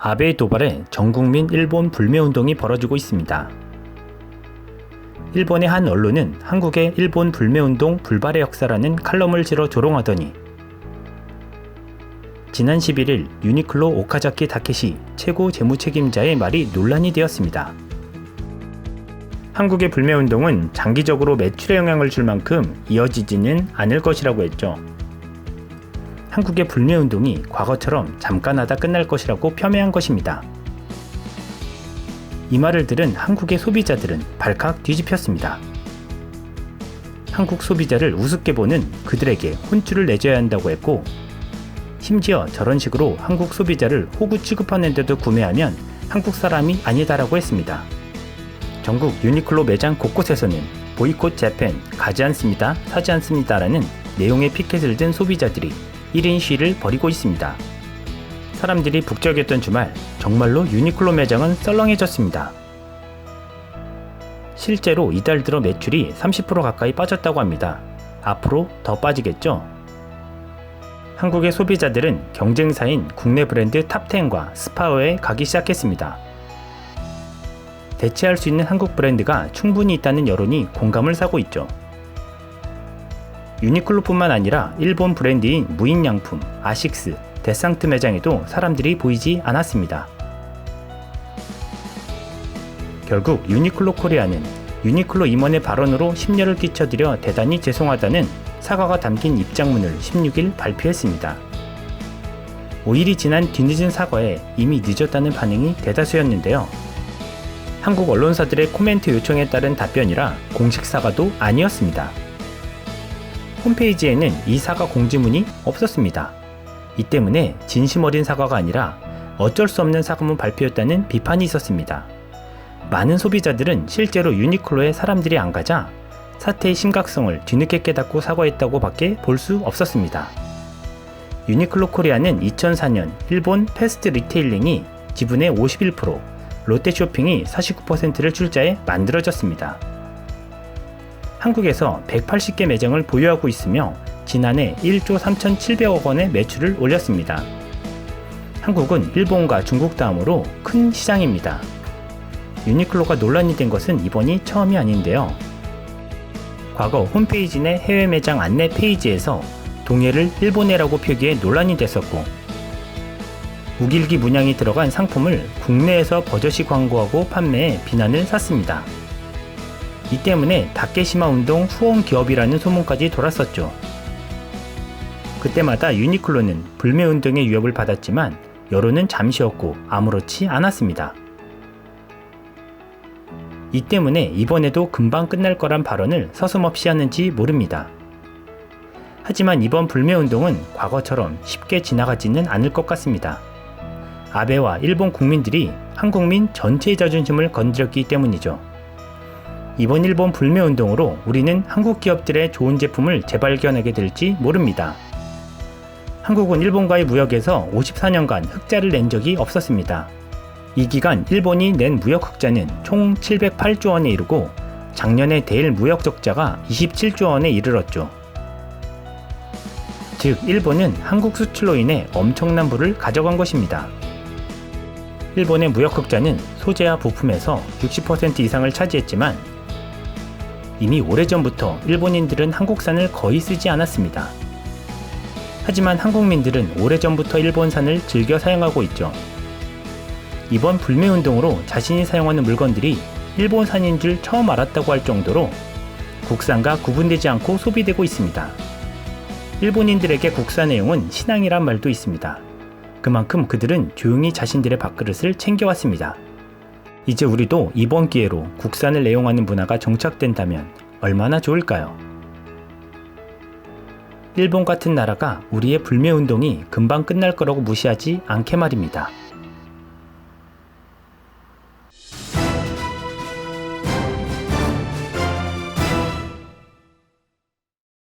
아베의 도발에 전국민 일본 불매운동이 벌어지고 있습니다. 일본의 한 언론은 한국의 일본 불매운동 불발의 역사라는 칼럼을 실어 조롱하더니 지난 11일 유니클로 오카자키 다케시 최고 재무책임자의 말이 논란이 되었습니다. 한국의 불매운동은 장기적으로 매출에 영향을 줄 만큼 이어지지는 않을 것이라고 했죠. 한국의 불매운동이 과거처럼 잠깐 하다 끝날 것이라고 폄훼한 것입니다. 이 말을 들은 한국의 소비자들은 발칵 뒤집혔습니다. 한국 소비자를 우습게 보는 그들에게 혼쭐을 내줘야 한다고 했고, 심지어 저런 식으로 한국 소비자를 호구 취급하는데도 구매하면 한국 사람이 아니다라고 했습니다. 전국 유니클로 매장 곳곳에서는 보이콧 재팬, 가지 않습니다, 사지 않습니다라는 내용의 피켓을 든 소비자들이 1인 시위를 벌이고 있습니다. 사람들이 북적였던 주말, 정말로 유니클로 매장은 썰렁해졌습니다. 실제로 이달 들어 매출이 30% 가까이 빠졌다고 합니다. 앞으로 더 빠지겠죠? 한국의 소비자들은 경쟁사인 국내 브랜드 탑10과 스파어에 가기 시작했습니다. 대체할 수 있는 한국 브랜드가 충분히 있다는 여론이 공감을 사고 있죠. 유니클로뿐만 아니라 일본 브랜드인 무인양품, 아식스, 데상트 매장에도 사람들이 보이지 않았습니다. 결국 유니클로 코리아는 유니클로 임원의 발언으로 심려를 끼쳐드려 대단히 죄송하다는 사과가 담긴 입장문을 16일 발표했습니다. 5일이 지난 뒤늦은 사과에 이미 늦었다는 반응이 대다수였는데요. 한국 언론사들의 코멘트 요청에 따른 답변이라 공식 사과도 아니었습니다. 홈페이지에는 이 사과 공지문이 없었습니다. 이 때문에 진심 어린 사과가 아니라 어쩔 수 없는 사과문 발표였다는 비판이 있었습니다. 많은 소비자들은 실제로 유니클로에 사람들이 안 가자 사태의 심각성을 뒤늦게 깨닫고 사과했다고 밖에 볼 수 없었습니다. 유니클로 코리아는 2004년 일본 패스트 리테일링이 지분의 51%, 롯데쇼핑이 49%를 출자해 만들어졌습니다. 한국에서 180개 매장을 보유하고 있으며 지난해 1조 3,700억 원의 매출을 올렸습니다. 한국은 일본과 중국 다음으로 큰 시장입니다. 유니클로가 논란이 된 것은 이번이 처음이 아닌데요. 과거 홈페이지 내 해외 매장 안내 페이지에서 동해를 일본해라고 표기해 논란이 됐었고, 우길기 문양이 들어간 상품을 국내에서 버젓이 광고하고 판매해 비난을 샀습니다. 이 때문에 다케시마 운동 후원 기업이라는 소문까지 돌았었죠. 그때마다 유니클로는 불매 운동의 위협을 받았지만 여론은 잠시였고 아무렇지 않았습니다. 이 때문에 이번에도 금방 끝날 거란 발언을 서슴없이 하는지 모릅니다. 하지만 이번 불매 운동은 과거처럼 쉽게 지나가지는 않을 것 같습니다. 아베와 일본 국민들이 한국민 전체의 자존심을 건드렸기 때문이죠. 이번 일본 불매 운동으로 우리는 한국 기업들의 좋은 제품을 재발견하게 될지 모릅니다. 한국은 일본과의 무역에서 54년간 흑자를 낸 적이 없었습니다. 이 기간 일본이 낸 무역 흑자는 총 708조 원에 이르고 작년에 대일 무역 적자가 27조 원에 이르렀죠. 즉 일본은 한국 수출로 인해 엄청난 부를 가져간 것입니다. 일본의 무역 흑자는 소재와 부품에서 60% 이상을 차지했지만 이미 오래전부터 일본인들은 한국산을 거의 쓰지 않았습니다. 하지만 한국민들은 오래전부터 일본산을 즐겨 사용하고 있죠. 이번 불매운동으로 자신이 사용하는 물건들이 일본산인 줄 처음 알았다고 할 정도로 국산과 구분되지 않고 소비되고 있습니다. 일본인들에게 국산 애용은 신앙이란 말도 있습니다. 그만큼 그들은 조용히 자신들의 밥그릇을 챙겨왔습니다. 이제 우리도 이번 기회로 국산을 애용하는 문화가 정착된다면 얼마나 좋을까요? 일본 같은 나라가 우리의 불매운동이 금방 끝날 거라고 무시하지 않게 말입니다.